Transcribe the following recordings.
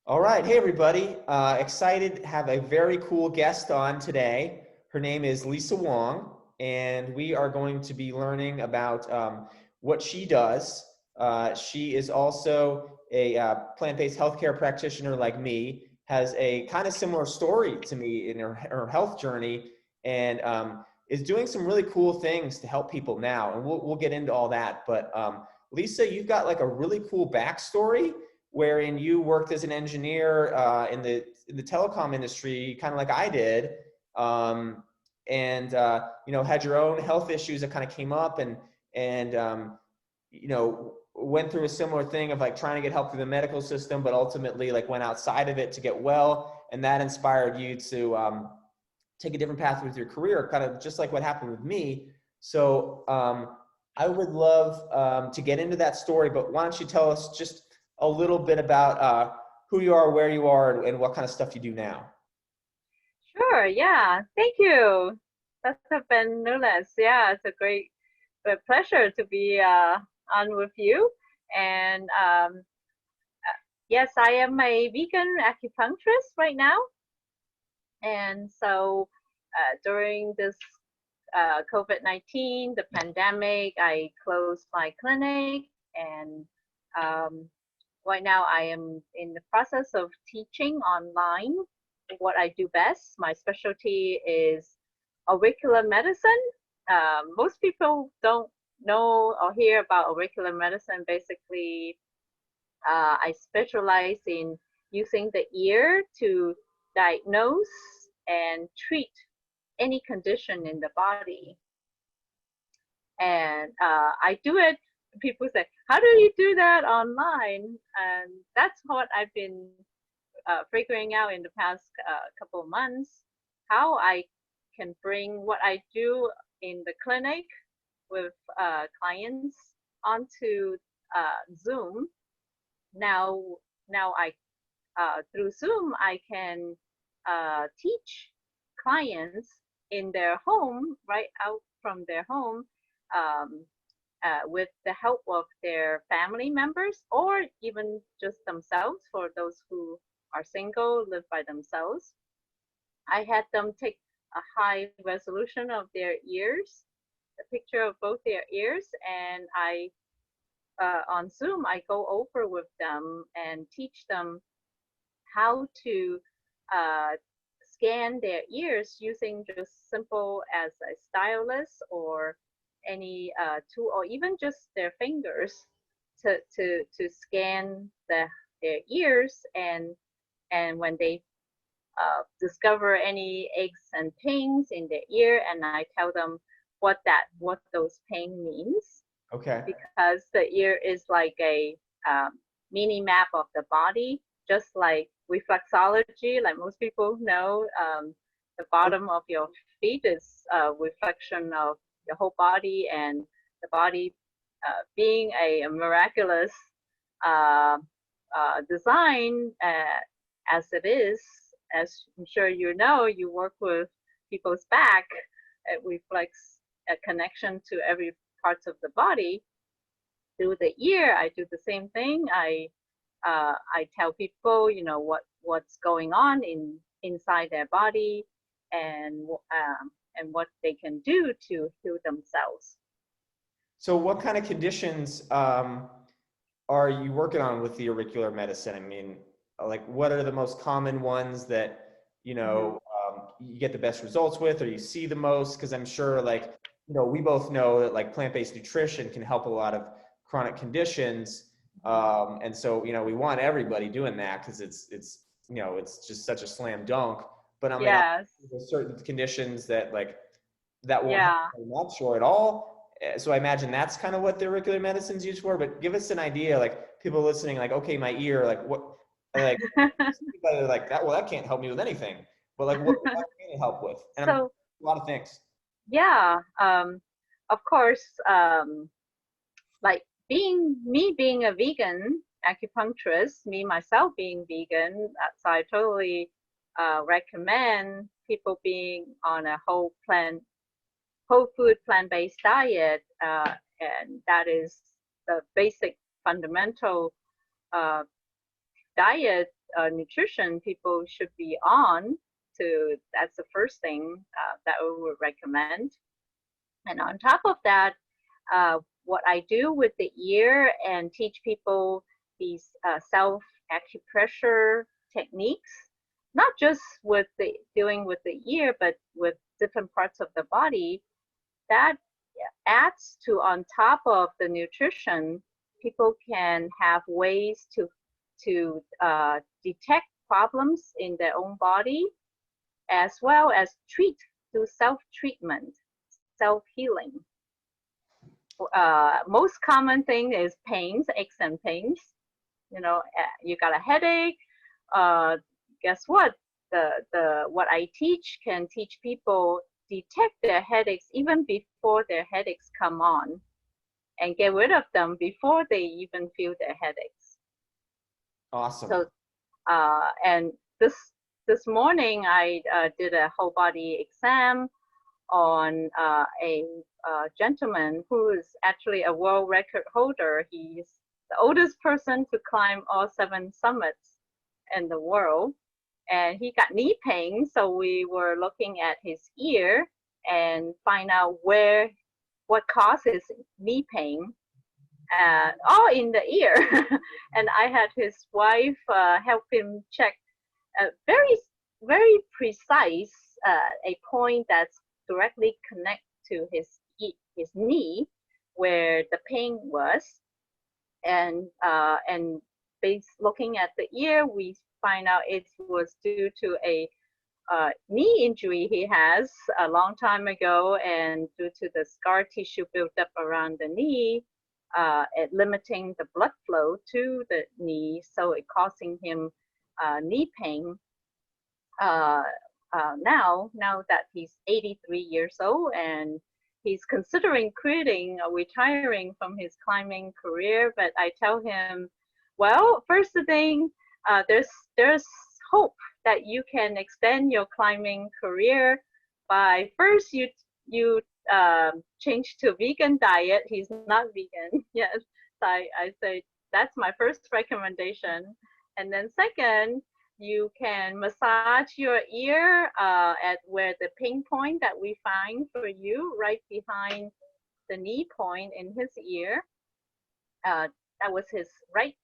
All right. Hey, everybody. Excited to have a very cool guest on today. Her name is Lisa Wong, and we are going to be learning about what she does. She is also a plant-based healthcare practitioner like me, has a kind of similar story to me in her health journey, and is doing some really cool things to help people now. And we'll get into all that. But Lisa, you've got like a really cool backstory wherein you worked as an engineer in the telecom industry, kind of like I did, and had your own health issues that kind of came up, and went through a similar thing of like trying to get help through the medical system, but ultimately like went outside of it to get well, and that inspired you to take a different path with your career, kind of just like what happened with me. So I would love to get into that story, but why don't you tell us just a little bit about who you are, where you are, and what kind of stuff you do now? Sure, yeah. Thank you. Dr. Ben Nunes. Yeah, it's a great pleasure to be on with you. And yes, I am a vegan acupuncturist right now. And so during this COVID-19, the pandemic, I closed my clinic. And um, right now I am in the process of teaching online what I do best. My specialty is auricular medicine. Most people don't know or hear about auricular medicine. Basically, I specialize in using the ear to diagnose and treat any condition in the body. And I do it. People say, "How do you do that online?" And that's what I've been figuring out in the past couple of months, how I can bring what I do in the clinic with clients onto Zoom. Now, now I through Zoom I can teach clients in their home, right out from their home, um, with the help of their family members or even just themselves for those who are single, live by themselves. I had them take a high resolution of their ears, a picture of both their ears, and I on Zoom I go over with them and teach them how to uh, scan their ears using just simple as a stylus or any tool, or even just their fingers to scan their ears, and when they discover any aches and pains in their ear, and I tell them what those pain means, Okay. because the ear is like a mini map of the body, just like reflexology. Like most people know, the bottom of your feet is a reflection of your whole body, and the body being a miraculous uh, design as it is, as I'm sure you know, you work with people's back, it reflects a connection to every parts of the body. Through the ear, I do the same thing. I tell people, what's going on inside their body, and what they can do to heal themselves. So what kind of conditions are you working on with the auricular medicine? I mean, like what are the most common ones that, Mm-hmm. you get the best results with, or you see the most? Because I'm sure like, we both know that like plant-based nutrition can help a lot of chronic conditions. And so, we want everybody doing that because it's just such a slam dunk. But I mean, Yes. there's certain conditions that like that won't help Yeah. very much or at all. So I imagine that's kind of what the auricular medicine's used for. But give us an idea, like people listening, like, okay, my ear, like what, like, like that. Well, that can't help me with anything. But like, what can it help with? And I'm So a lot of things. yeah, of course, like being a vegan acupuncturist, me myself being vegan, so I totally recommend people being on a whole food plant-based diet, and that is the basic fundamental uh, diet nutrition people should be on. That's the first thing that I would recommend. And on top of that, what I do with the ear and teach people these self acupressure techniques, not just with the dealing with the ear, but with different parts of the body. That adds to, on top of the nutrition, people can have ways to detect problems in their own body, as well as do self-treatment, self-healing. Most common thing is pains, aches and pains. You know, you got a headache. Guess what? What I teach can teach people detect their headaches even before their headaches come on, and get rid of them before they even feel their headaches. Awesome. So, and this morning I did a whole body exam on a gentleman who is actually a world record holder. He's the oldest person to climb all 7 summits in the world. And he got knee pain, so we were looking at his ear and find out what causes knee pain. All in the ear. And I had his wife help him check very precise a point that's directly connect to his knee where the pain was, and based looking at the ear, we find out it was due to a knee injury he has a long time ago, and due to the scar tissue built up around the knee, it limiting the blood flow to the knee, so it causing him knee pain. Now that he's 83 years old and he's considering quitting or retiring from his climbing career, but I tell him, well, first thing, there's hope that you can extend your climbing career by first you change to vegan diet. He's not vegan yet, so I say that's my first recommendation. And then second, you can massage your ear at where the pain point that we find for you, right behind the knee point in his ear. That was his right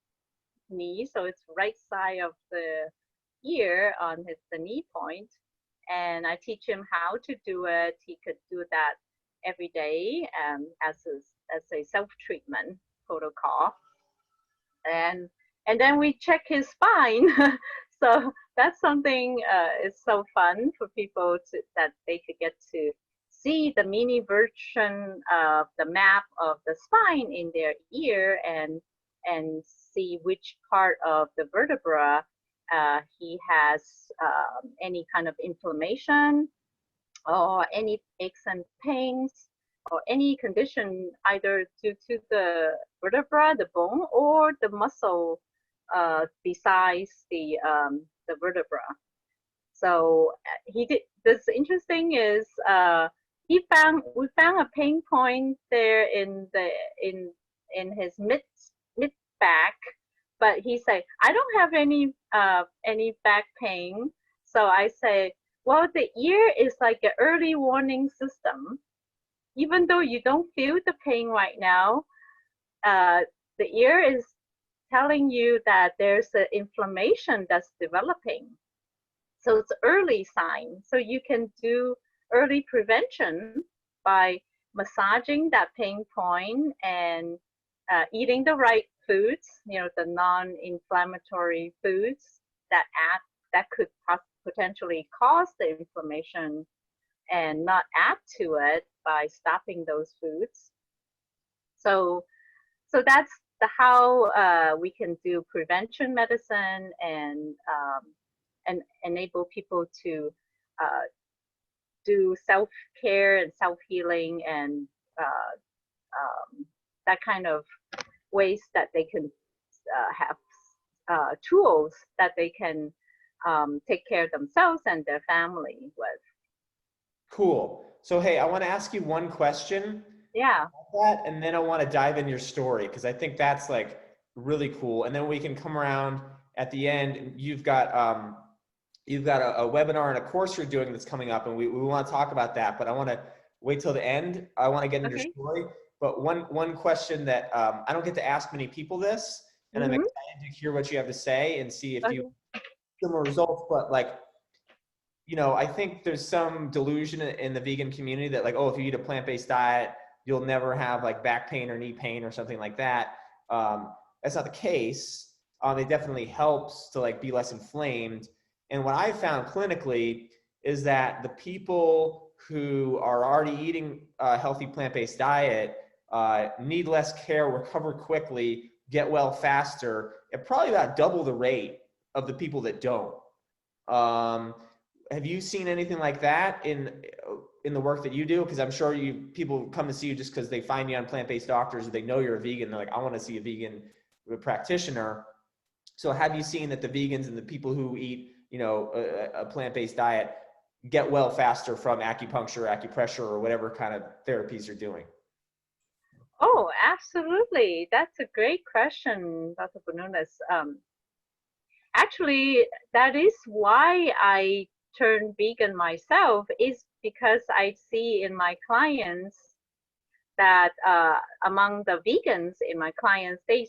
knee, so it's right side of the ear on the knee point. And I teach him how to do it. He could do that every day as a self-treatment protocol. And then we check his spine. So that's something is so fun for people that they could get to see the mini version of the map of the spine in their ear, and see which part of the vertebra he has any kind of inflammation or any aches and pains or any condition either due to the vertebra, the bone, or the muscle besides the vertebra. So he did. This interesting is we found a pain point there in his mid back, but he said, I don't have any back pain. So I say, well, the ear is like an early warning system. Even though you don't feel the pain right now, the ear is telling you that there's an inflammation that's developing. So it's early sign. So you can do early prevention by massaging that pain point and eating the right foods, the non-inflammatory foods that could potentially cause the inflammation, and not add to it by stopping those foods. So that's how we can do prevention medicine and enable people to do self-care and self-healing and that kind of ways that they can have tools that they can take care of themselves and their family with. Cool. So, hey, I want to ask you one question. Yeah. That, and then I want to dive in your story, because I think that's like really cool. And then we can come around at the end, you've got a webinar and a course you're doing that's coming up, and we want to talk about that. But I want to wait till the end. I want to get into your Okay. story. But one question that I don't get to ask many people this, and I'm Mm-hmm. excited to hear what you have to say and see if you Okay. similar results. But like, I think there's some delusion in the vegan community that like, oh, if you eat a plant-based diet, you'll never have like back pain or knee pain or something like that. That's not the case. It definitely helps to like be less inflamed. And what I found clinically is that the people who are already eating a healthy plant-based diet need less care, recover quickly, get well faster, and probably about double the rate of the people that don't. Um, have you seen anything like that in the work that you do? Because I'm sure people come to see you just because they find you on Plant-Based Doctors, or they know you're a vegan. They're like, I want to see a vegan practitioner. So have you seen that the vegans and the people who eat, a plant-based diet get well faster from acupuncture, acupressure, or whatever kind of therapies you're doing? Oh, absolutely. That's a great question, Dr. Bononis. Actually, that is why I turned vegan myself, is because I see in my clients that among the vegans in my clients, they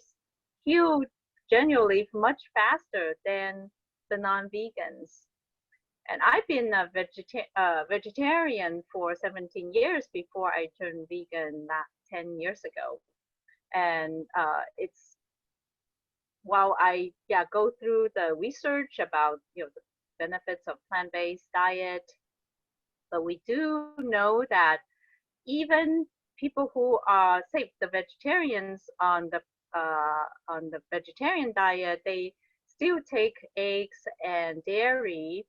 heal genuinely much faster than the non-vegans. And I've been a vegetarian for 17 years before I turned vegan 10 years ago. And it's while I go through the research about the benefits of plant-based diet, but we do know that even people who are, say, the vegetarians on the vegetarian diet, they still take eggs and dairy.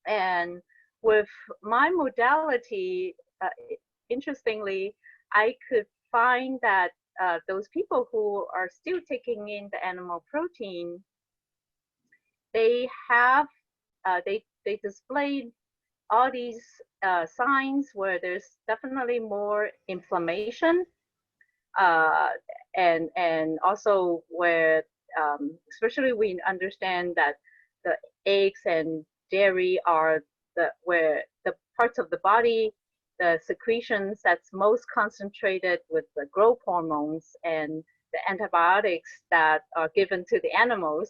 And with my modality, interestingly, I could find that those people who are still taking in the animal protein, they have they display all these signs where there's definitely more inflammation, uh, and also where especially we understand that the eggs and dairy are where the parts of the body, the secretions that's most concentrated with the growth hormones and the antibiotics that are given to the animals.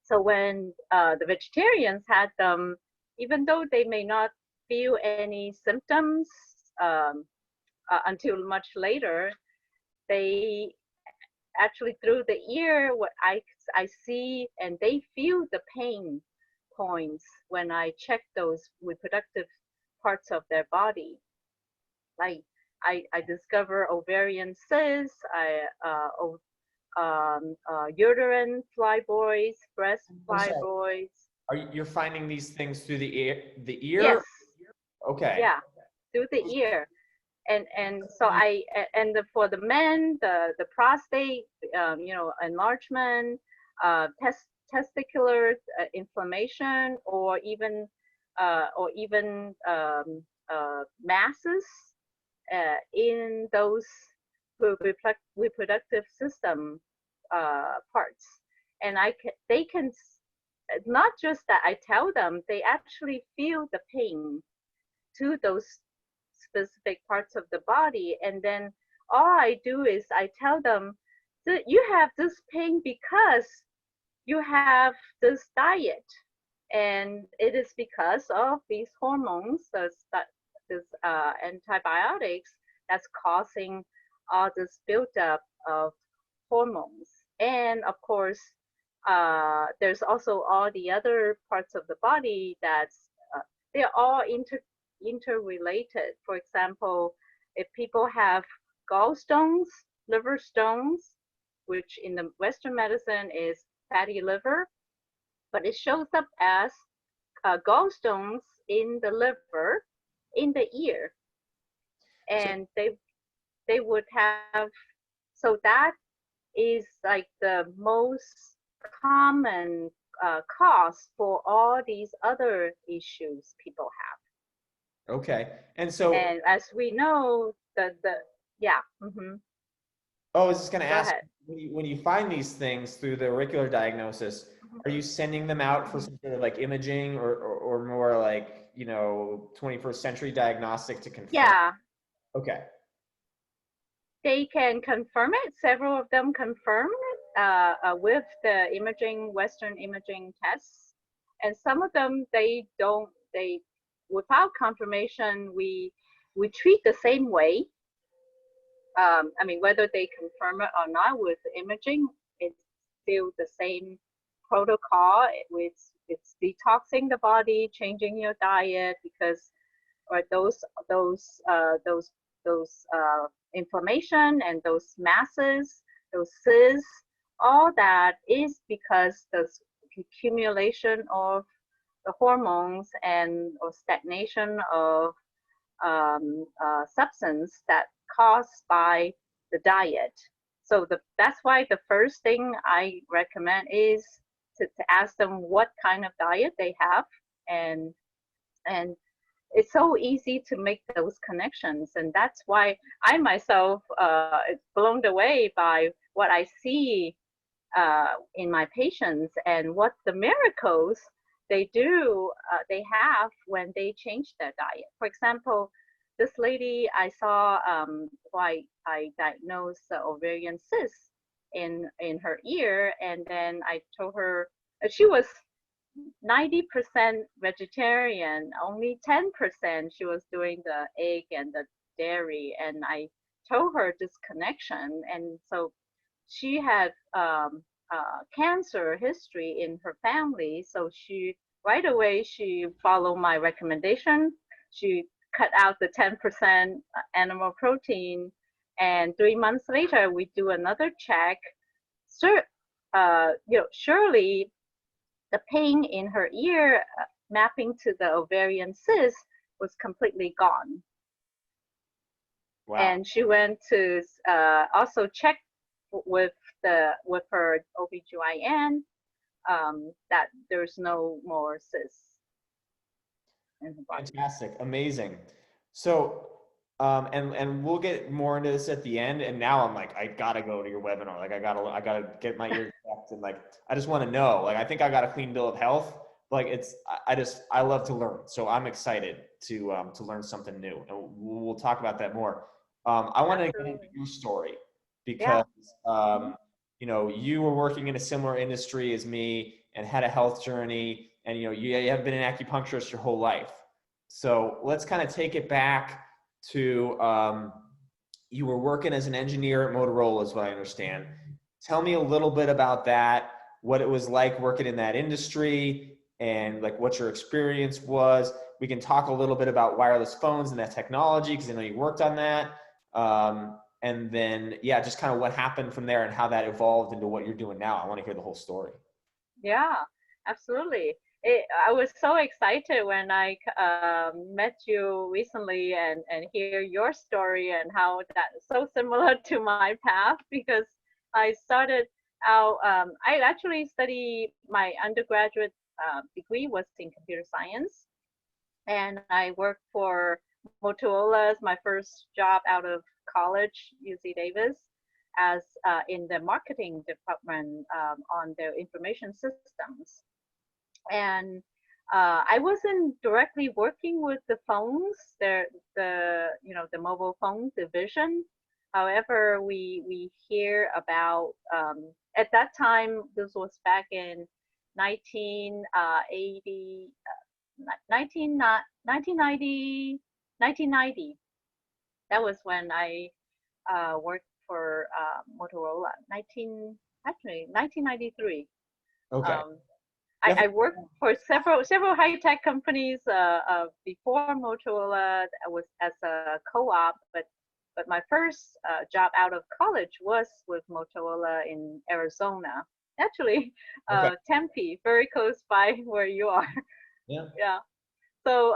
So when the vegetarians had them, even though they may not feel any symptoms until much later, they actually through the ear, what I see, and they feel the pain points when I check those reproductive parts of their body. Like I discover ovarian cysts, uterine fibroids, breast I'm sorry. fibroids. You're finding these things through the ear? The ear? Yes, Okay. yeah, through the ear. And so for the men, the prostate, enlargement, testicular inflammation, or even masses in those reproductive system parts. And they can, not just that I tell them, they actually feel the pain to those specific parts of the body. And then all I do is I tell them that you have this pain because you have this diet, and it is because of these hormones, this antibiotics, that's causing all this buildup of hormones. And of course, there's also all the other parts of the body that's they're all interrelated. For example, if people have gallstones, liver stones, which in the Western medicine is fatty liver, but it shows up as gallstones in the liver, in the ear, So, and they would have. So that is like the most common cause for all these other issues people have. okay. And so, And as we know, the yeah. Oh, I was just going to Go ask, ahead. when you find these things through the auricular diagnosis, Mhm. are you sending them out for Mhm. some sort of like imaging or more like, 21st century diagnostic to confirm? Yeah, Okay. they can confirm it. Several of them confirm it with the imaging, Western imaging tests, and some of them they don't. They without confirmation, we treat the same way. I mean, whether they confirm it or not with imaging, it's still the same protocol. It's detoxing the body, changing your diet because or those inflammation and those masses, those cysts, all that is because the accumulation of the hormones and or stagnation of substance that caused by the diet. So that's why the first thing I recommend is to ask them what kind of diet they have, and and it's so easy to make those connections, and that's why I myself is blown away by what I see in my patients and what the miracles they have when they change their diet. For example, this lady I saw, why I diagnosed the ovarian cyst in her ear, and then I told her she was 90% vegetarian, only 10% she was doing the egg and the dairy. And I told her this connection. And so she had cancer history in her family. So she right away she followed my recommendation. She cut out the 10% animal protein. And 3 months later, we do another check. So, surely the pain in her ear mapping to the ovarian cyst was completely gone. Wow. And she went to also check with with her OBGYN that there's no more cysts in her body. Fantastic. Amazing. So, and we'll get more into this at the end. And now I'm like, I gotta go to your webinar. Like, I gotta get my ears checked, and like, I just want to know. Like, I think I got a clean bill of health. Like, I love to learn. So I'm excited to learn something new, and we'll talk about that more. I want to get into Absolutely. your story Yeah. because, Hmm. you were working in a similar industry as me and had a health journey, and you have been an acupuncturist your whole life. So let's kind of take it back to, you were working as an engineer at Motorola, is what I understand. Tell me a little bit about that, what it was like working in that industry, and like what your experience was. We can talk a little bit about wireless phones and that technology because I know you worked on that. And then, yeah, just kind of what happened from there and how that evolved into what you're doing now. I want to hear the whole story. Yeah, absolutely. I was so excited when I met you recently and hear your story and how that's so similar to my path because I started out, I actually studied my undergraduate degree was in computer science, and I worked for Motorola as my first job out of college, UC Davis, as in the marketing department on their information systems. And I wasn't directly working with the phones, the mobile phone division. However, we hear about at that time. This was back in 1980, 19, 1990, 1990. That was when I worked for Motorola. 1993. Okay. Um, Definitely. I worked for several high tech companies before Motorola. I was as a co-op, but my first job out of college was with Motorola in Arizona. Actually, Okay. Tempe, very close by where you are. Yeah. Yeah. So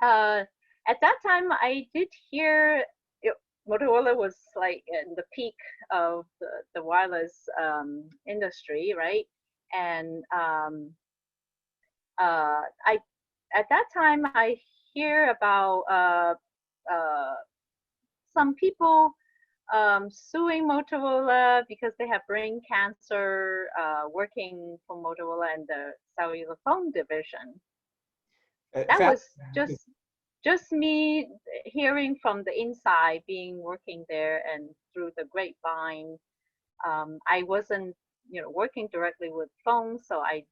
uh, at that time, I did hear it, Motorola was like in the peak of the wireless industry, right? And I at that time I hear about some people suing Motorola because they have brain cancer, working for Motorola and the cellular phone division. That Fast. was just me hearing from the inside, being working there and through the grapevine. I wasn't, working directly with phones, so I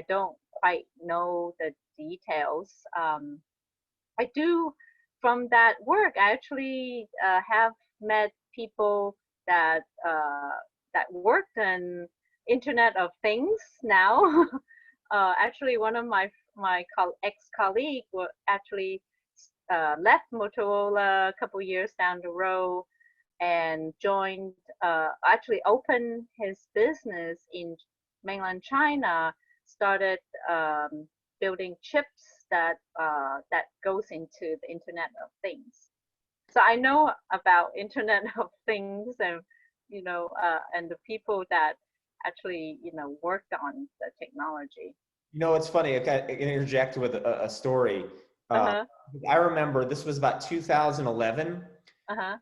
don't quite know the details. I do from that work. I actually have met people that that worked in Internet of Things now. Actually, one of my ex-colleague actually left Motorola a couple years down the road and joined, actually opened his business in mainland China, started building chips that goes into the Internet of Things. So I know about Internet of Things, and and the people that actually worked on the technology. It's funny. I can interject with a story. Uh Uh, huh. I remember this was about 2011 Uh huh.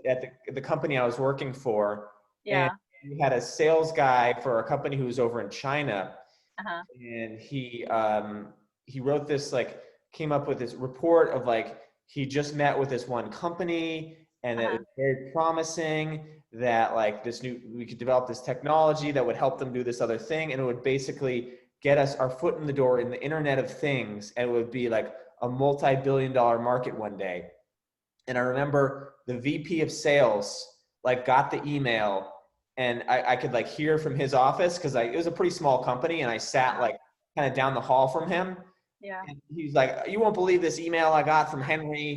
at the company I was working for, and Yeah. we had a sales guy for a company who was over in China, Uh huh. and he wrote this, like, came up with this report of, like, he just met with this one company and Uh it huh. was very promising that, like, we could develop this technology that would help them do this other thing, and it would basically get us our foot in the door in the Internet of Things, and it would be like a multi-billion-dollar market one day. And I remember the VP of sales, like, got the email, and I could, like, hear from his office because it was a pretty small company, and I Uh sat, huh. like, kind of down the hall from him. Yeah. And he's like, "You won't believe this email I got from Henry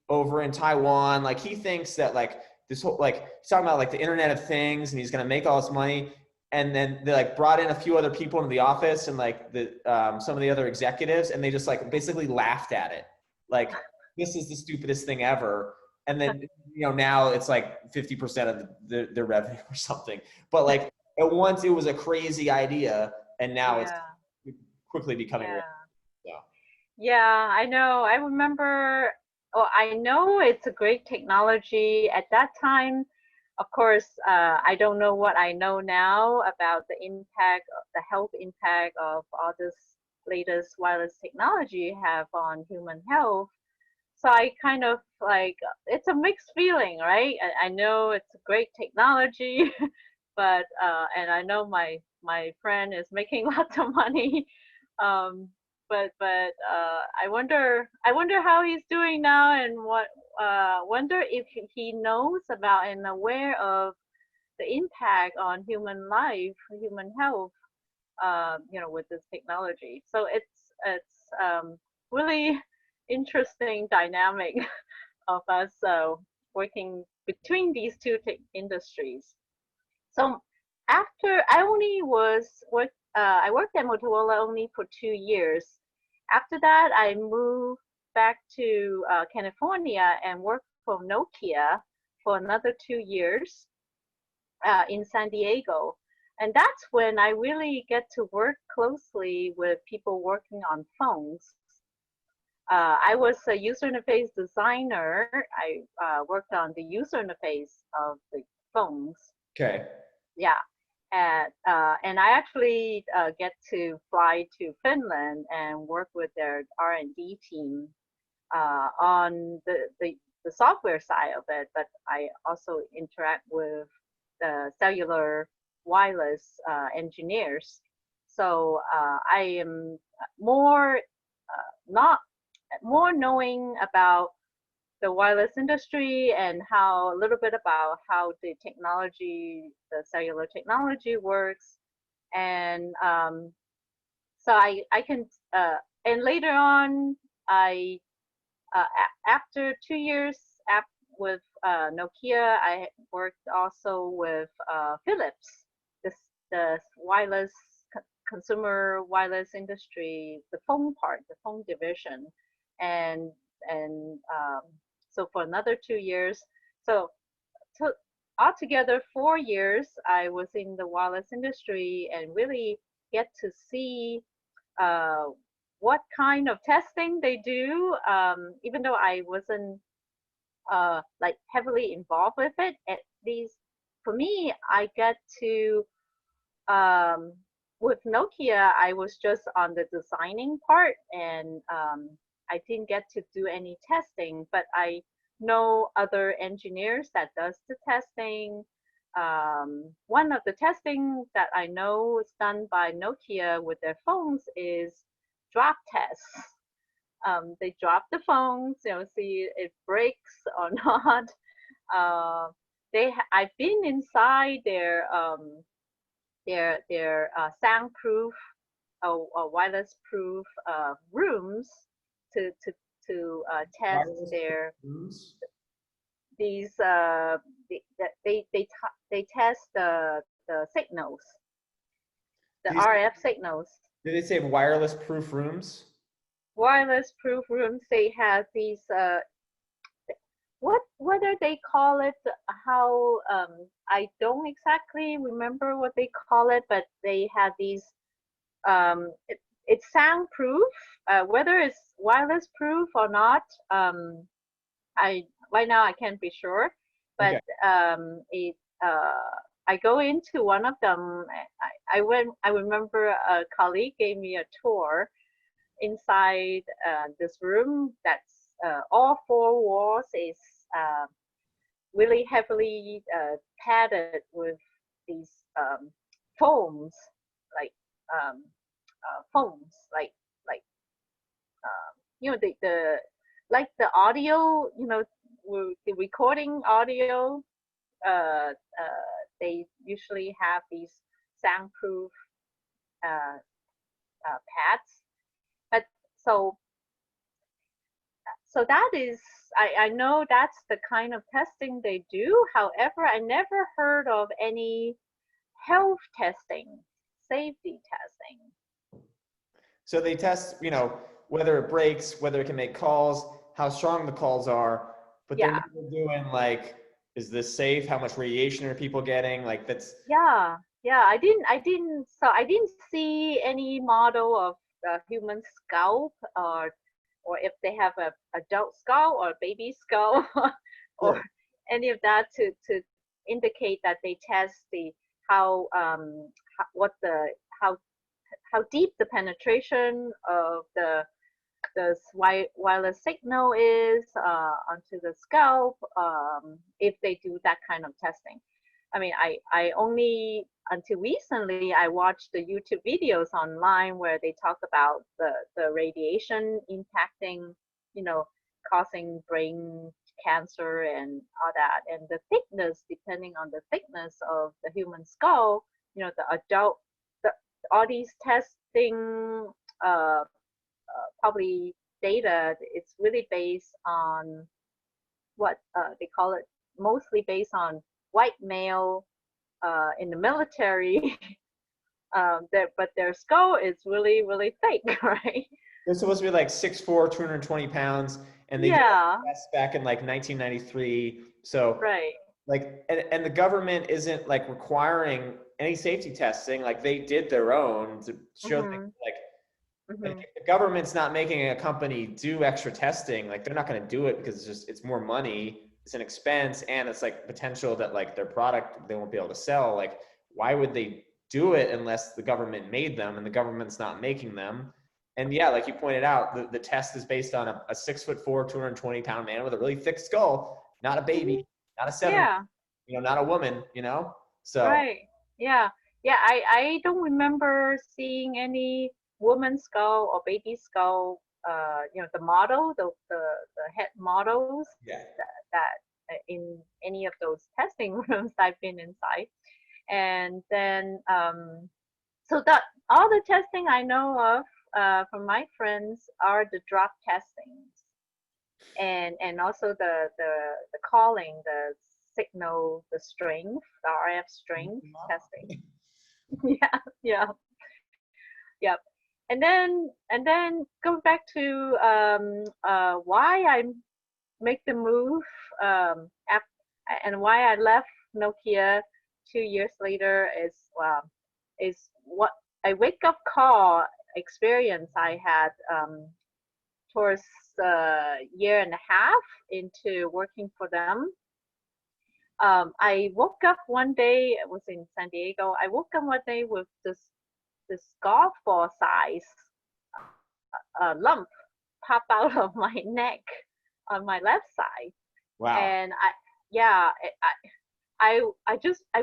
over in Taiwan." Like, he thinks that, like, this whole, like, he's talking about, like, the Internet of Things, and he's gonna make all this money. And then they, like, brought in a few other people into the office, and, like, some of the other executives, and they just, like, basically laughed at it. Like, this is the stupidest thing ever. And then, now it's like 50% of their revenue or something. But, like, at once it was a crazy idea, and now it's Yeah. quickly becoming real. Yeah. So. Yeah, I know. I remember, oh, I know it's a great technology. At that time, of course, I don't know what I know now about the impact, the health impact of all this latest wireless technology have on human health. So I kind of like, it's a mixed feeling, right? I know it's a great technology, but and I know my friend is making lots of money. um, but I wonder how he's doing now, and wonder if he knows about and aware of the impact on human life, human health, with this technology. So it's really interesting dynamic of us working between these two industries. So after I only I worked at Motorola only for 2 years. After that, I moved back to California and worked for Nokia for another 2 years in San Diego. And that's when I really get to work closely with people working on phones. I was a user interface designer. I worked on the user interface of the phones. Okay. Yeah, and I actually get to fly to Finland and work with their R&D team on the software side of it, but I also interact with the cellular wireless engineers. So I am more not more knowing about the wireless industry and how a little bit about how the cellular technology works, and so I can and later on I after 2 years with Nokia, I worked also with Philips, the wireless consumer wireless industry, the phone part, the phone division, and and so for another 2 years. So, so altogether 4 years, I was in the wireless industry and really get to see uh, what kind of testing they do. Even though I wasn't like heavily involved with it. At least for me, I get to um, with Nokia, I was just on the designing part, and I didn't get to do any testing. But I know other engineers that does the testing. One of the testing that I know is done by Nokia with their phones is drop tests. They drop the phones, see if it breaks or not. Uh, I've been inside their soundproof or wireless proof rooms to to test Wireless their rooms? these they test the signals, the Did you say, RF signals. did they say wireless proof rooms? Wireless proof rooms, they have these whether they call it how I don't exactly remember what they call it, but they had these it's soundproof, whether it's wireless proof or not. I right now I can't be sure, but Okay. it I go into one of them. I went. I remember a colleague gave me a tour inside this room. That's all four walls is uh, really heavily padded with these foams, like foams, like the like the audio, the recording audio. They usually have these soundproof uh, pads, but so that is I know that's the kind of testing they do. However, I never heard of any health testing, safety testing. So they test, whether it breaks, whether it can make calls, how strong the calls are, but they're Yeah, never doing like, is this safe? How much radiation are people getting? Like that's yeah, yeah. I didn't see any model of human scalp, or if they have a adult skull or baby skull or sure. any of that to indicate that they test the how what the how deep the penetration of the wireless signal is onto the scalp, if they do that kind of testing. I mean, I only until recently I watched the YouTube videos online where they talk about the radiation impacting, you know, causing brain cancer and all that, and the thickness depending on the thickness of the human skull, the adult, the, all these testing probably data, it's really based on what they call it, mostly based on white male in the military. But their skull is really, really thick, right? They're supposed to be like 6'4", 220 pounds, and they did Yeah, a test back in like 1993. So right. like, and the government isn't like requiring any safety testing. Like they did their own to show things Mhm, like mhm, if the government's not making a company do extra testing, like they're not going to do it because it's more money, it's an expense, and it's like potential that like their product they won't be able to sell. Like why would they do it unless the government made them and the government's not making them? And yeah, like you pointed out, the test is based on a 6'4", 220-pound man with a really thick skull, not a mhm. baby, not a 7, Yeah, not a woman, So right. Yeah, yeah. I don't remember seeing any woman skull or baby skull. The model, the head models yeah. that in any of those testing rooms I've been inside. And then so that all the testing I know of from my friends are the drop testings, and also the calling, the signal, the strength, the RF strength testing. Yeah, yeah, yep. And then go back to why I make the move, and why I left Nokia 2 years later is what a wake up call experience I had towards a year and a half into working for them. I woke up one day. I was in San Diego. I woke up one day with this golf ball size lump pop out of my neck on my left side, Wow. and yeah, I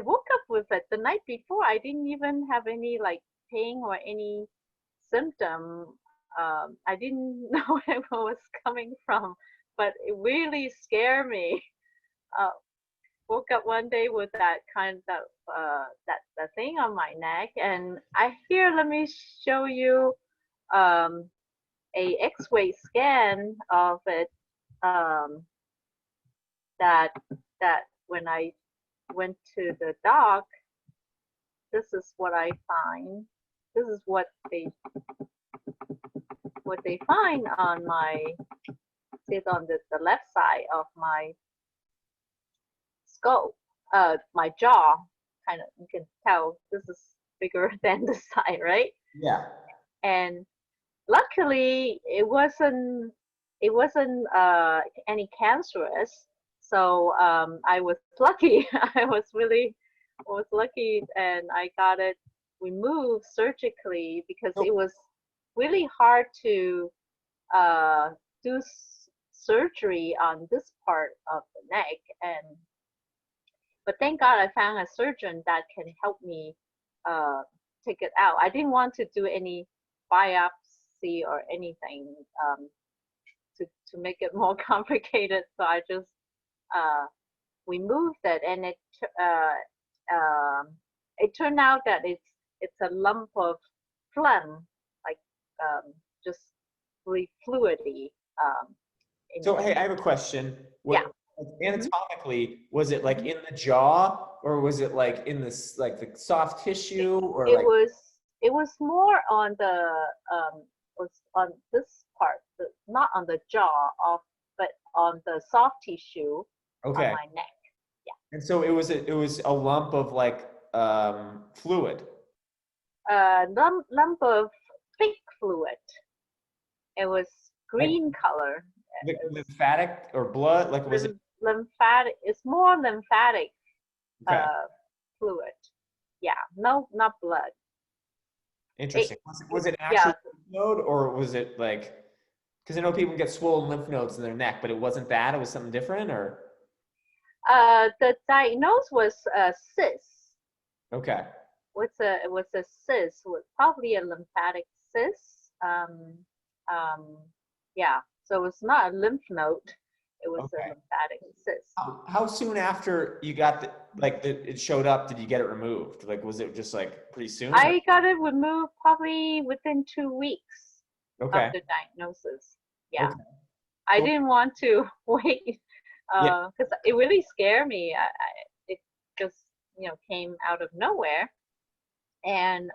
woke up with it the night before. I didn't even have any like pain or any symptom. I didn't know where it was coming from, but it really scared me. Uh, Woke up one day with that kind of that thing on my neck, and let me show you um, a X-ray scan of it. Um, that that when I went to the doc, this is what I find. This is what they find on my sit on the left side of my skull, my jaw. Kind of, you can tell this is bigger than the side, right? Yeah. And luckily, it wasn't any cancerous. So I was lucky. I was lucky, and I got it removed surgically because So, it was really hard to uh, do surgery on this part of the neck. And but thank God I found a surgeon that can help me uh, take it out. I didn't want to do any biopsy or anything to make it more complicated, so I just uh, removed it, and it turned out that it's a lump of phlegm, like just really fluidy. Um, so in hey, I have a question. Yeah. What like, hmm anatomically, was it like hmm in the jaw or was it like in this like the soft It, tissue or it like was it was more on the was on this part, not on the jaw of, but on the soft tissue on okay. my neck. And so it was a lump of like fluid. Lump of thick fluid. It was Like green color. It's lymphatic or blood? Like was it lymphatic. It's more lymphatic okay. uh, fluid. Yeah, no, not blood. It, Interesting. Was it yeah, actual lymph node or was it like because I know people get swollen lymph nodes in their neck, but it wasn't that, it was something different or the diagnosis was cyst. okay. It was a cyst, was probably a lymphatic cyst. Yeah, so it was not a lymph node. It was a Okay. lymphatic cyst. How soon after you got it showed up did you get it removed? Like was it just like pretty soon or I got it removed probably within 2 weeks of okay. the diagnosis. Yeah, Okay. I So didn't want to wait yeah. because it really scared me. It just came out of nowhere, and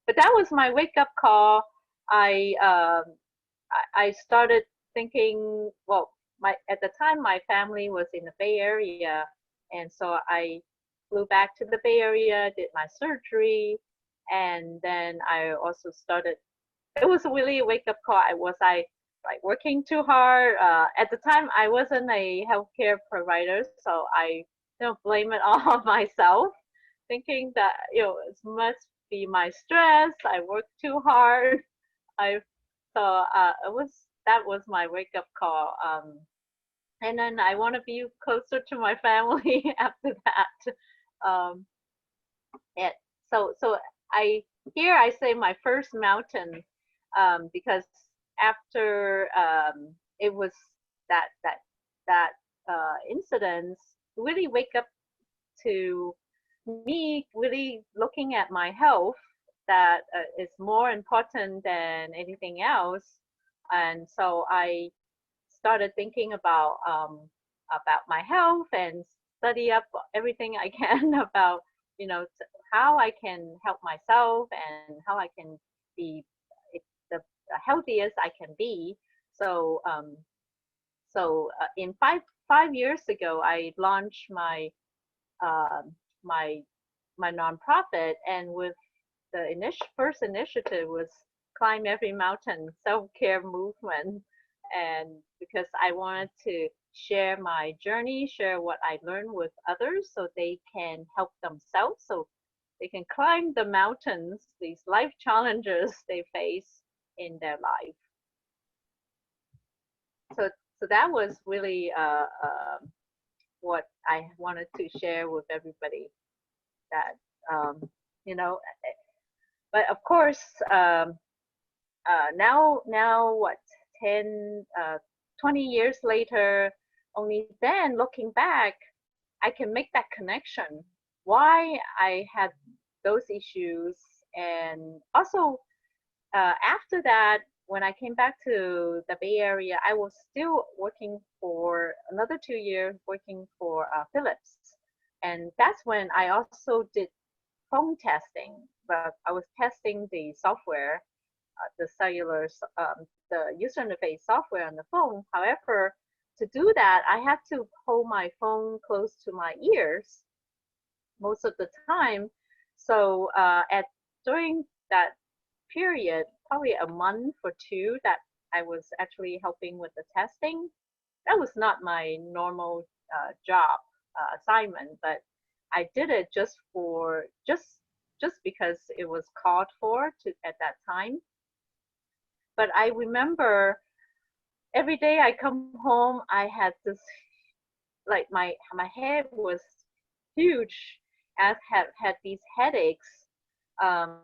but that was my wake up call. I I started thinking. Well, my at the time my family was in the Bay Area, and so I flew back to the Bay Area, did my surgery, and then I also started. It was really a wake up call. I like working too hard? At the time, I wasn't a healthcare provider, so I don't blame it all on myself, thinking that it must be my stress. I work too hard. I so it was that was my wake up call. And then I want to be closer to my family after that. And so I here I say my first mountain, because after it was that incident really wake up to me really looking at my health, that is more important than anything else. And so I started thinking about my health and study up everything I can about how I can help myself and how I can be the healthiest I can be. So in 5 years ago, I launched uh, my my nonprofit, and with the first initiative was climb every mountain self care movement. and because I wanted to share my journey, share what I learned with others so they can help themselves, so they can climb the mountains, these life challenges they face in their life. So, so that was really what I wanted to share with everybody. That you know, but of course, now what 10, 20 years later, only then looking back, I can make that connection. Why I had those issues, and also after that, when I came back to the Bay Area, I was still working for another 2 years, working for Philips, and that's when I also did phone testing. But I was testing the software, the cellular, the user interface software on the phone. However, to do that, I had to hold my phone close to my ears most of the time. So at during that period, probably a month or two that I was actually helping with the testing. That was not my normal job assignment, but I did it just because it was called for to at that time. But I remember every day I come home, I had this, like my head was huge. I had these headaches, um,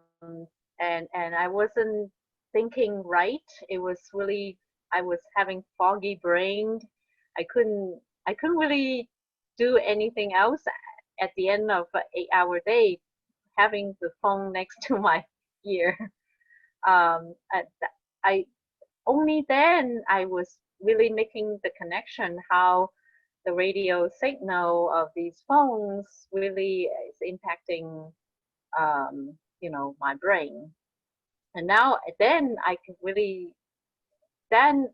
and I wasn't thinking right. It was really, I was having foggy brain. I couldn't really do anything else at the end of an 8 hour day, having the phone next to my ear. And I only then I was really making the connection how the radio signal of these phones really is impacting, my brain. And now then I could really, then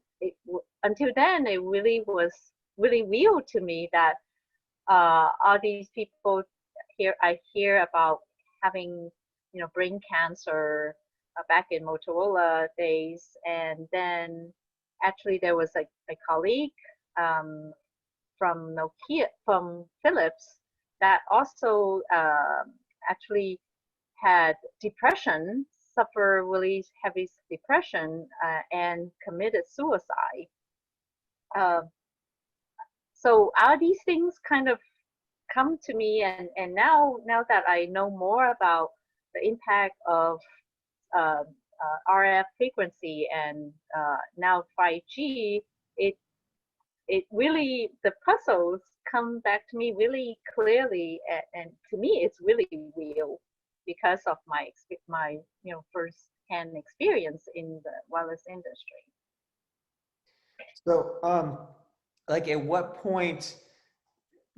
until then it really was really real to me that all these people here I hear about having, brain cancer back in Motorola days, and then actually there was a colleague um, from Nokia, from Philips, that also actually had depression, suffer really heavy depression, and committed suicide. Uh, so all these things kind of come to me, and now that I know more about the impact of RF frequency and now 5G, it it really, the puzzles come back to me really clearly, and to me it's really real because of my first hand experience in the wireless industry. So, like, at what point?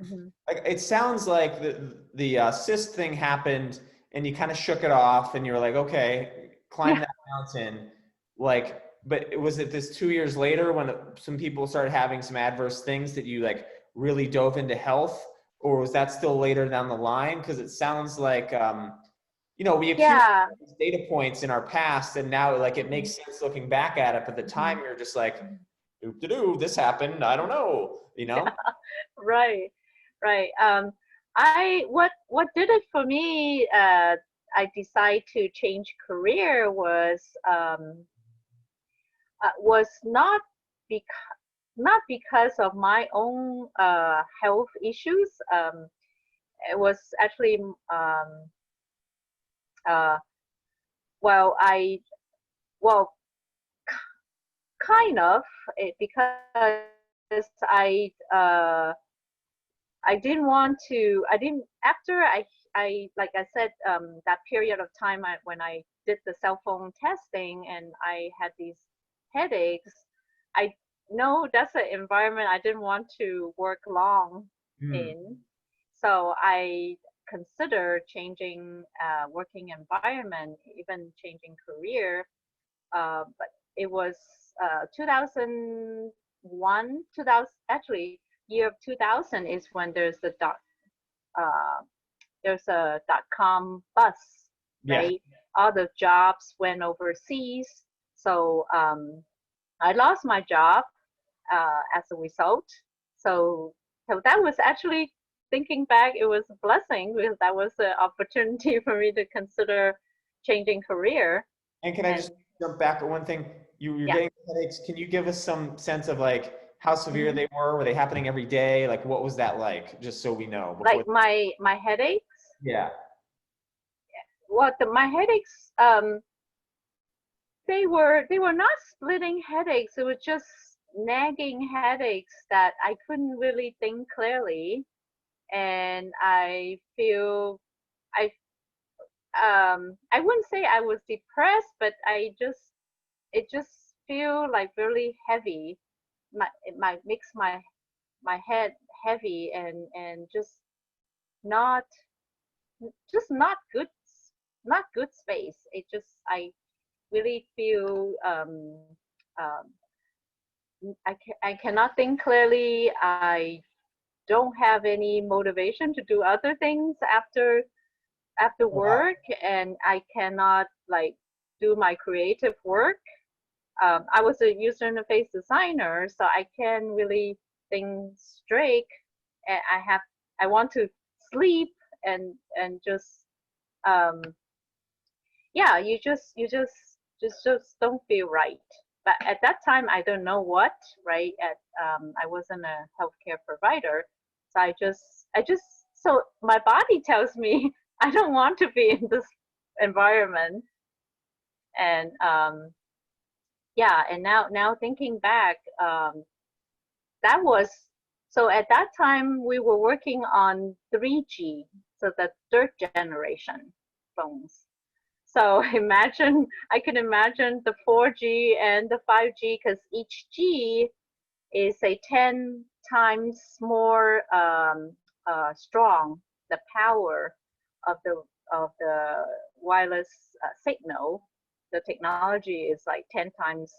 Hmm. Like, it sounds like the cyst thing happened, and you kind of shook it off, and you were like, okay, climb Yeah. that mountain. Like, but was it this 2 years later when some people started having some adverse things that you like really dove into health, or was that still later down the line? Because it sounds like we accumulate Yeah. these data points in our past, and now like it makes Hmm. sense looking back at it. But at the time, Hmm. you're just like, doop to do, this happened. I don't know, you Yeah. know? Right. Right. I what did it for me? I decided to change career was because not because of my own health issues. It was actually uh, well, well, kind of because I didn't want to. I didn't after I like I said, that period of time when I did the cell phone testing and I had these headaches. I know that's an environment I didn't want to work long Hmm. in, so I considered changing working environment, even changing career. But it was 2001, 2000, actually year of 2000 is when uh, there's a .com bust, Yeah. right? All the jobs went overseas, so I lost my job as a result. So, so that was actually, thinking back, it was a blessing because that was an opportunity for me to consider changing career. And can I And just jump back at one thing? You're yeah. getting headaches. Can you give us some sense of like how severe Hmm. they were? Were they happening every day? Like what was that like? Just so we know Like before. my headaches. Yeah. What my headaches? They were not splitting headaches. It was just nagging headaches that I couldn't really think clearly, and I wouldn't say I was depressed, but it just feel like really heavy. It might makes my head heavy, and not not good, not good space. It just, I really feel I cannot think clearly. I don't have any motivation to do other things after Wow. work, and I cannot like do my creative work. I was a user interface designer, so I can really think straight. And I want to sleep, and just um, yeah, you just don't feel right. But at that time, I don't know what, right? I wasn't a healthcare provider, so I just so my body tells me I don't want to be in this environment, and yeah, and now thinking back, that was so at that time we were working on 3G, so the third generation phones. So imagine, I can imagine the 4G and the 5G, because each G is a 10 times more strong, the power of the wireless signal. The technology is like 10 times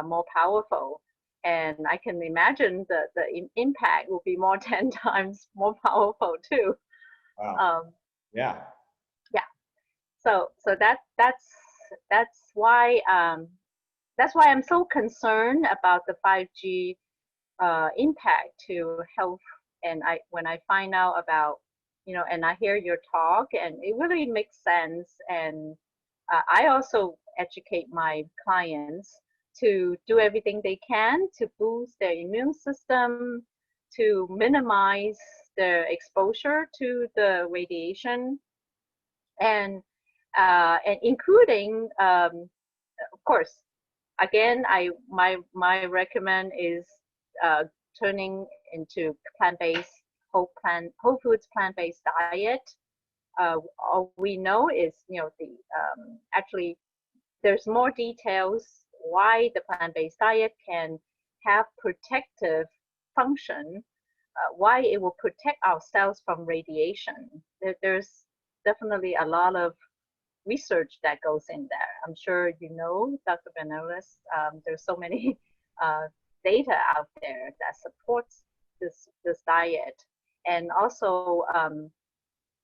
more powerful. And I can imagine the impact will be more 10 times more powerful too. Wow. Um, Yeah. yeah. So that's why I'm so concerned about the 5G impact to health. And when I find out about, and I hear your talk, and it really makes sense. And I also educate my clients to do everything they can to boost their immune system, to minimize their exposure to the radiation, and including, of course, again, my recommend is uh, turning into plant-based, whole foods plant-based diet. All we know is, actually there's more details why the plant-based diet can have protective function, why it will protect our cells from radiation. There's definitely a lot of research that goes in there. I'm sure you know, Dr. Benares, there's so many uh, data out there that supports this diet. And also,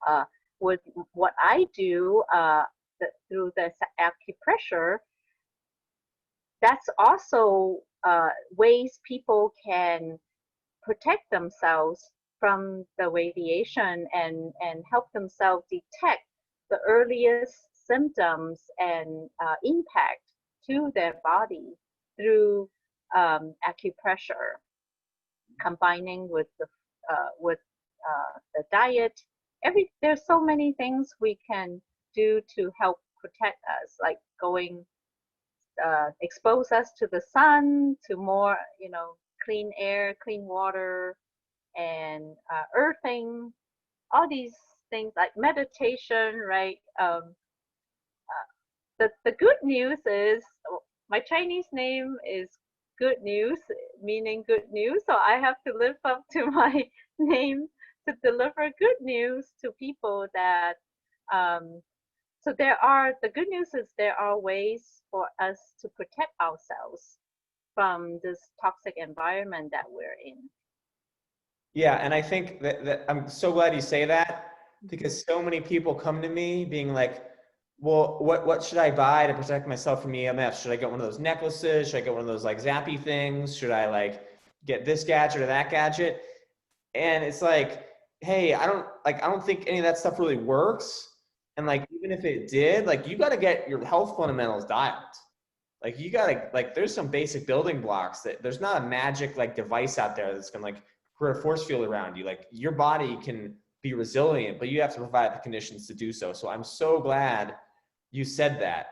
uh, with what I do through the acupressure, that's also ways people can protect themselves from the radiation, and help themselves detect the earliest symptoms and impact to their body through acupressure, combining with the diet. There's so many things we can do to help protect us, like going expose us to the sun, to more, clean air, clean water, and earthing, all these things like meditation, right? The good news is, my Chinese name is Good News, meaning good news. So I have to live up to my name to deliver good news to people that. Um, so the good news is there are ways for us to protect ourselves from this toxic environment that we're in. Yeah, and I think that I'm so glad you say that because so many people come to me being like, well, what should I buy to protect myself from EMF? Should I get one of those necklaces? Should I get one of those like zappy things? Should I like get this gadget or that gadget? And it's like, hey, I don't think any of that stuff really works. And like even if it did, like you got to get your health fundamentals dialed. Like you got to like there's some basic building blocks that there's not a magic like device out there that's going to like create a force field around you. Like your body can be resilient, but you have to provide the conditions to do so. So I'm so glad you said that.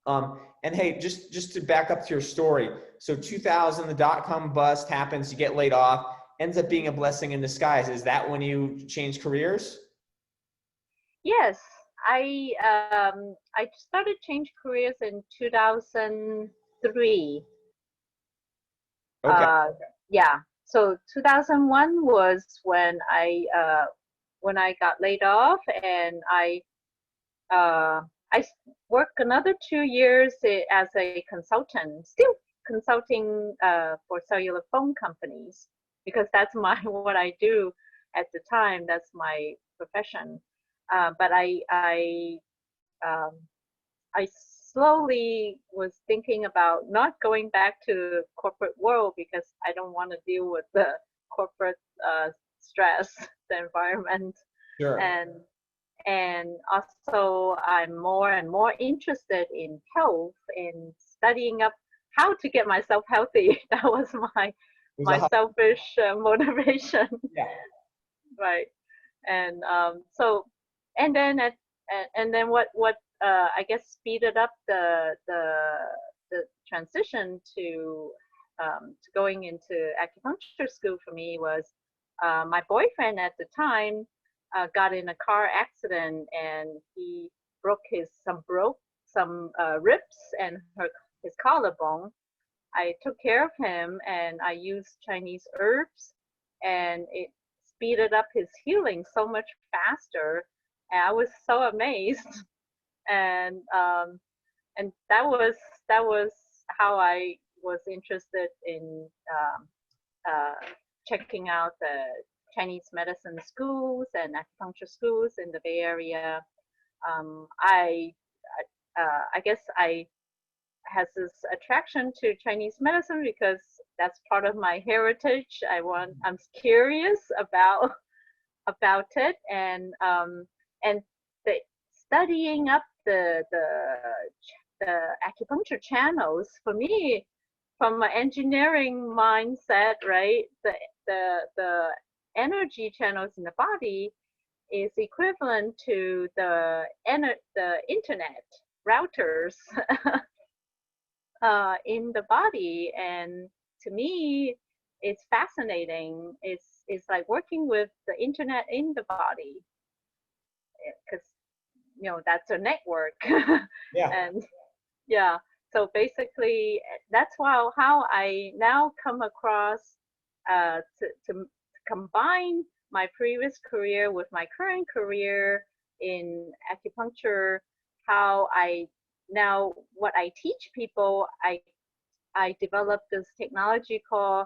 And hey, just to back up to your story, so 2000, the dot-com bust happens, you get laid off, ends up being a blessing in disguise. Is that when you changed careers? Yes, I started change careers in 2003. Okay. Uh, yeah. So 2001 was when I got laid off, and uh, worked another 2 years as a consultant, still consulting for cellular phone companies, because that's my what I do at the time. That's my profession. But um, I slowly was thinking about not going back to the corporate world because I don't want to deal with the corporate stress, the environment, Sure. and also I'm more and more interested in health and studying up how to get myself healthy. That was It was a my hot, selfish motivation, yeah. right? And so and then and then what I guess speeded up the transition to going into acupuncture school for me was my boyfriend at the time got in a car accident, and he broke some ribs and his collarbone. I took care of him, and I used Chinese herbs, and it speeded up his healing so much faster. And I was so amazed, and that was how I was interested in uh, checking out the Chinese medicine schools and acupuncture schools in the Bay Area. Um, I I guess I has this attraction to Chinese medicine because that's part of my heritage. I'm curious about it, and the studying up the acupuncture channels for me from an engineering mindset, right? The energy channels in the body is equivalent to the internet routers in the body, and to me, it's fascinating. It's like working with the internet in the body because that's a network, Yeah. and yeah. So basically, that's how I now come across to combine my previous career with my current career in acupuncture. How I now what I teach people, I developed this technology called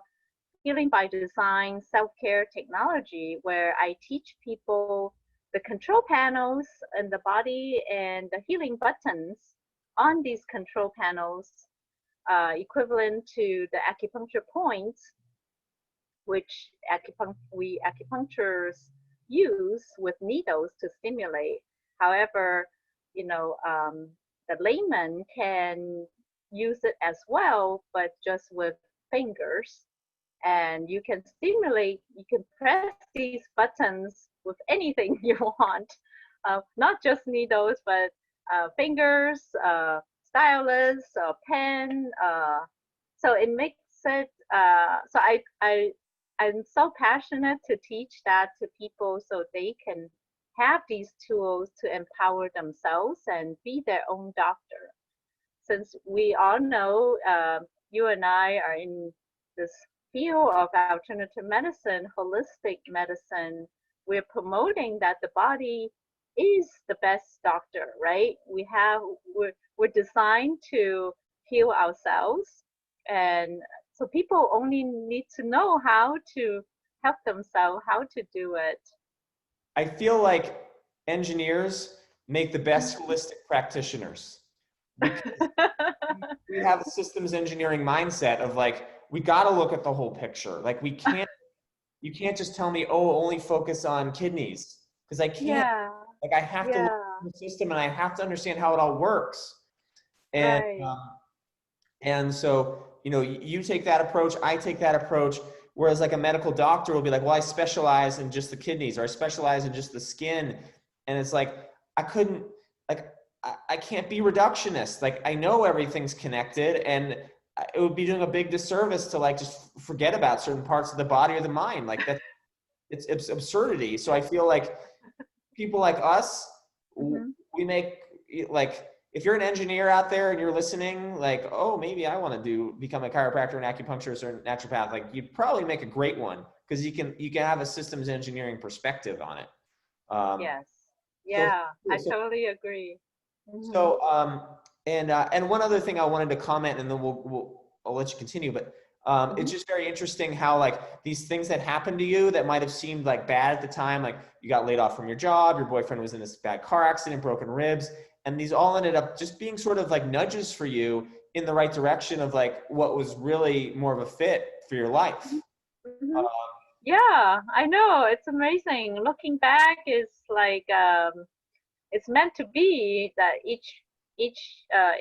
Healing by Design self-care technology, where I teach people the control panels in the body and the healing buttons on these control panels, equivalent to the acupuncture points, which we acupuncturists use with needles to stimulate. However, the layman can use it as well, but just with fingers, and you can press these buttons with anything you want, not just needles, but fingers, stylus, pen. So it makes it, so I'm so passionate to teach that to people so they can have these tools to empower themselves and be their own doctor. Since we all know, you and I are in this field of alternative medicine, holistic medicine, we're promoting that the body is the best doctor, right? We're designed to heal ourselves, and so people only need to know how to help themselves, how to do it. I feel like engineers, make the best holistic practitioners, because we have a systems engineering mindset of like, we got to look at the whole picture. Like you can't just tell me, oh, only focus on kidneys, because I can't. Yeah, Like I have to look yeah, at the system and I have to understand how it all works. And right. and so, you know, you take that approach, I take that approach. Whereas like a medical doctor will be like, well, I specialize in just the kidneys, or I specialize in just the skin. And it's like, I couldn't, like, I can't be reductionist. Like, I know everything's connected, and it would be doing a big disservice to like just forget about certain parts of the body or the mind. Like that, it's absurdity. So I feel like people like us, Hmm. we make, like, if you're an engineer out there and you're listening, like, oh, maybe I want to become a chiropractor, an acupuncturist, or a naturopath, like you'd probably make a great one, because you can have a systems engineering perspective on it. Um, Yes. so Yeah, cool. I totally agree. Hmm. So and one other thing I wanted to comment, and then I'll let you continue, but it's Hmm. just very interesting how like these things that happened to you that might have seemed like bad at the time, like you got laid off from your job, your boyfriend was in this bad car accident, broken ribs, and these all ended up just being sort of like nudges for you in the right direction of like what was really more of a fit for your life. Hmm. Yeah, I know. It's amazing. Looking back is like it's meant to be that each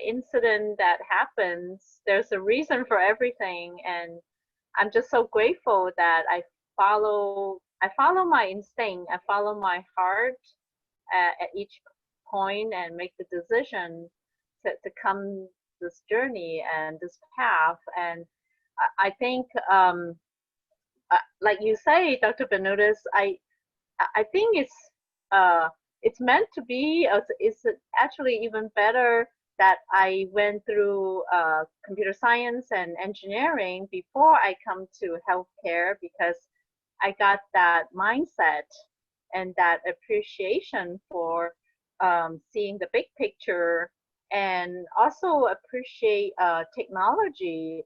incident that happens, there's a reason for everything, and I'm just so grateful that I follow my instinct, I follow my heart at each point and make the decision to come this journey and this path. And I think like you say, Dr. Benudis, I think uh, it's meant to be. It's actually even better that I went through computer science and engineering before I come to healthcare, because I got that mindset and that appreciation for seeing the big picture, and also appreciate technology.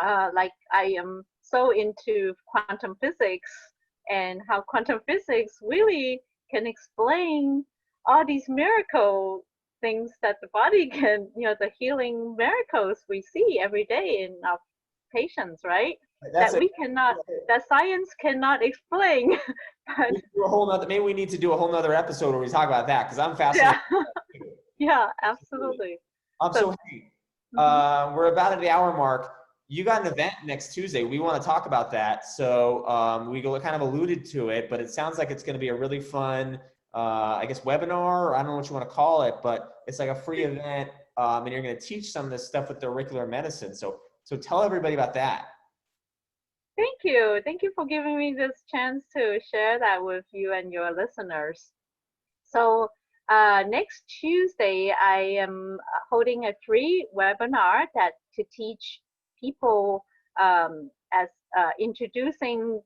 Like I am so into quantum physics, and how quantum physics really can explain all these miracle things that the body can, the healing miracles we see every day in our patients, right? That's That a we cannot, that science cannot explain. But we do a whole nother, maybe we need to do a whole nother episode where we talk about that, because I'm fascinated yeah, by that too. yeah, Absolutely. absolutely. So, So hey, mhm. we're about at the hour mark. You got an event next Tuesday. We want to talk about that. So we kind of alluded to it, but it sounds like it's going to be a really fun, I guess, webinar, or I don't know what you want to call it, but it's like a free event, and you're going to teach some of this stuff with the auricular medicine. So tell everybody about that. Thank you. Thank you for giving me this chance to share that with you and your listeners. So, next Tuesday, I am holding a free webinar that to teach people as introducing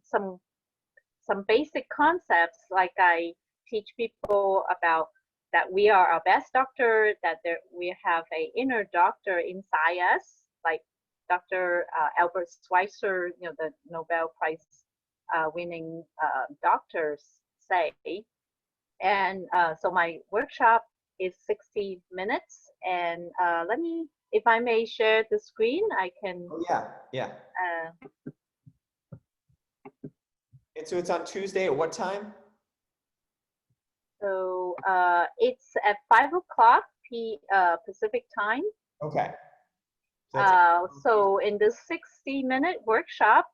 some basic concepts, like I teach people about that we are our best doctor, that we have a inner doctor inside us, like Dr. Albert Schweitzer, the Nobel Prize winning doctors say. And so my workshop is 60 minutes. And if I may share the screen, I can. Oh, yeah, yeah. Uh, And so it's on Tuesday at what time? so it's at 5 o'clock Pacific time. Okay. So that's So in this 60-minute workshop,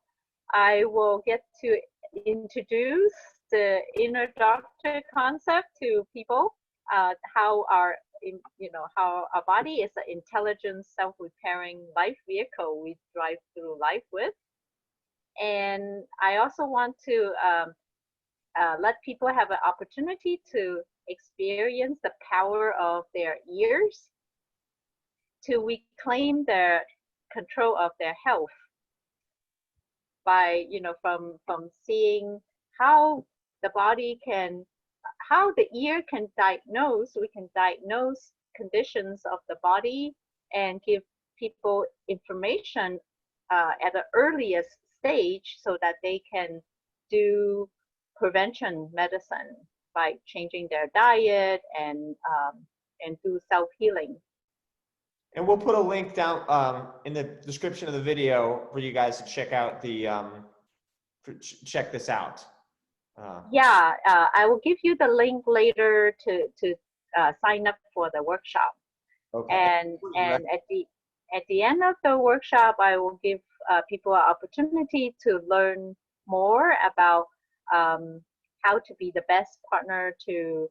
I will get to introduce the inner doctor concept to people, how how our body is an intelligent, self-repairing life vehicle we drive through life with. And I also want to let people have an opportunity to experience the power of their ears to reclaim their control of their health by, from seeing how the body can, how the ear can diagnose, we can diagnose conditions of the body and give people information at the earliest stage, so that they can do prevention medicine by changing their diet and do self-healing. And we'll put a link down in the description of the video for you guys to check out check this out. Yeah, I will give you the link later to sign up for the workshop. Okay. And at the end of the workshop, I will give people an opportunity to learn more about how to be the best partner to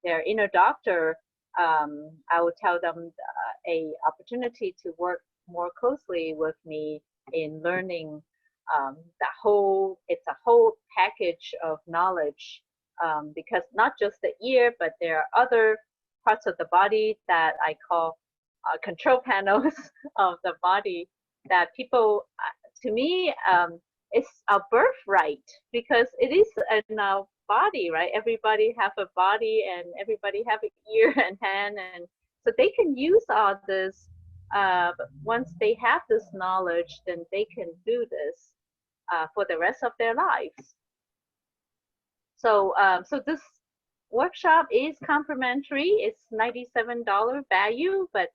their inner doctor. I will tell them a opportunity to work more closely with me in learning it's a whole package of knowledge, because not just the ear, but there are other parts of the body that I call control panels of the body that people, to me, it's a birthright because it is in our body, right? Everybody have a body and everybody have an ear and hand, and so they can use all this. But once they have this knowledge, then they can do this for the rest of their lives. So, so this workshop is complimentary. It's $97 value, but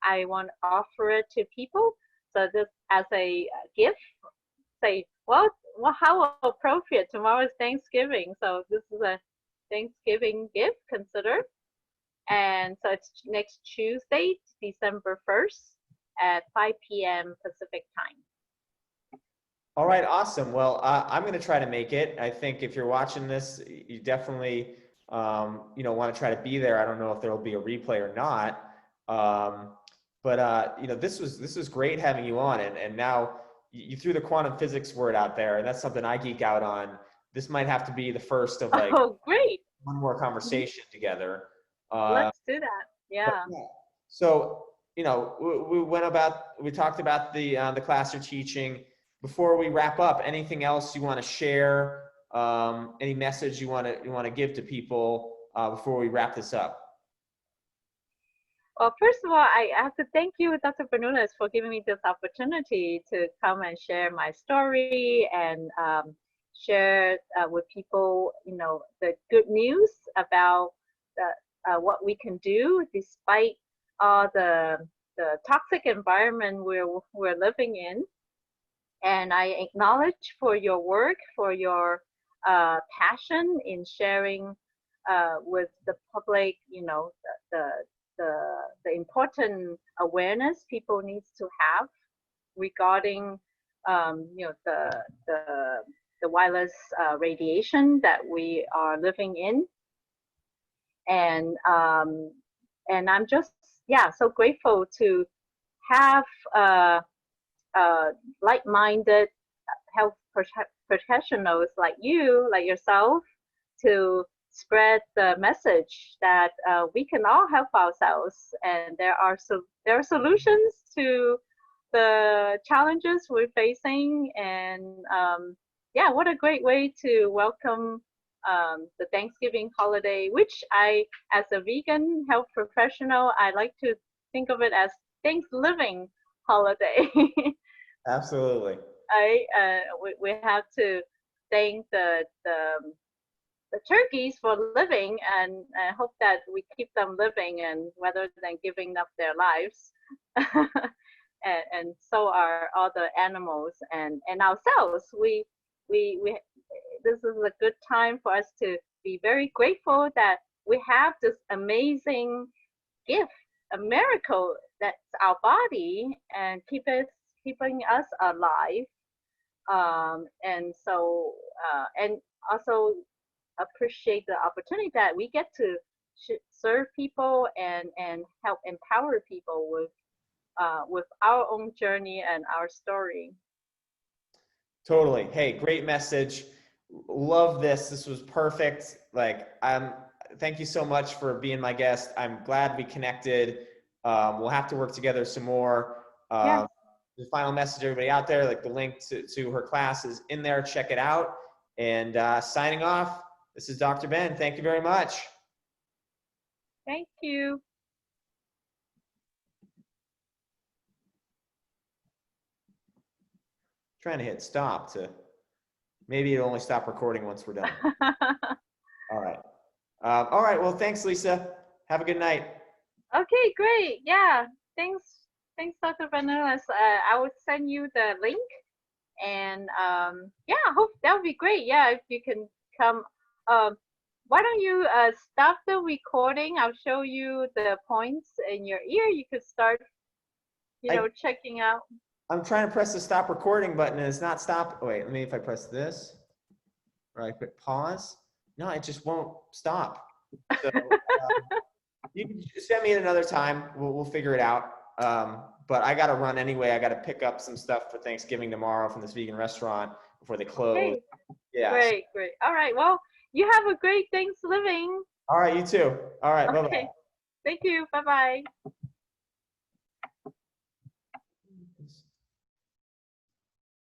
I want to offer it to people. So this as a gift. Say, well, how appropriate. Tomorrow is Thanksgiving, so this is a Thanksgiving gift. Consider. And so it's next Tuesday, December 1st at 5 p.m. Pacific time. All right, awesome. Well, I'm going to try to make it. I think if you're watching this, you definitely, want to try to be there. I don't know if there will be a replay or not. But this was great having you on, and now you threw the quantum physics word out there, and that's something I geek out on. This might have to be the first of oh, great. one more conversation together. Let's do that. Yeah. So, we talked about the class you're teaching. Before we wrap up, anything else you want to share? Any message you want to give to people before we wrap this up? Well, first of all, I have to thank you, Dr. Bernunas, for giving me this opportunity to come and share my story and share with people, the good news about what we can do despite all the toxic environment we're living in. And I acknowledge for your work, for your passion in sharing with the public, the important awareness people need to have regarding, the wireless radiation that we are living in. And I'm just, so grateful to have like-minded health professionals like you, like yourself, to spread the message that we can all help ourselves, and there are solutions to the challenges we're facing. And what a great way to welcome the Thanksgiving holiday, which I, as a vegan health professional, I like to think of it as Thanksgiving holiday. Absolutely. We have to thank the turkeys for living, and I hope that we keep them living, and rather than giving up their lives. and so are all the animals and ourselves. We this is a good time for us to be very grateful that we have this amazing gift, a miracle that's our body, and keeping us alive. And so and also appreciate the opportunity that we get to serve people and help empower people with our own journey and our story. Totally. Hey, great message. Love this. This was perfect. Thank you so much for being my guest. I'm glad we connected. We'll have to work together some more. Yes. The final message, everybody out there, the link to her class is in there. Check it out. And signing off, this is Dr. Ben. Thank you very much. Thank you. Trying to hit stop maybe it'll only stop recording once we're done. All right. All right. Well, thanks, Lisa. Have a good night. Okay, great. Yeah, thanks, Dr. Vanellas. I will send you the link, and yeah, I hope that would be great. Yeah, if you can come. Um, why don't you stop the recording? I'll show you the points in your ear. You could start, I, checking out. I'm trying to press the stop recording button and it's not stop. Wait, let me, if I press this or I put pause, no, it just won't stop. So you can just send me at another time. We'll figure it out. But I got to run anyway. I got to pick up some stuff for Thanksgiving tomorrow from this vegan restaurant before they close. Okay, Yeah. great, great. All right. Well, you have a great Thanksgiving. All right, you too. All right, bye bye. Okay. Thank you. Bye bye.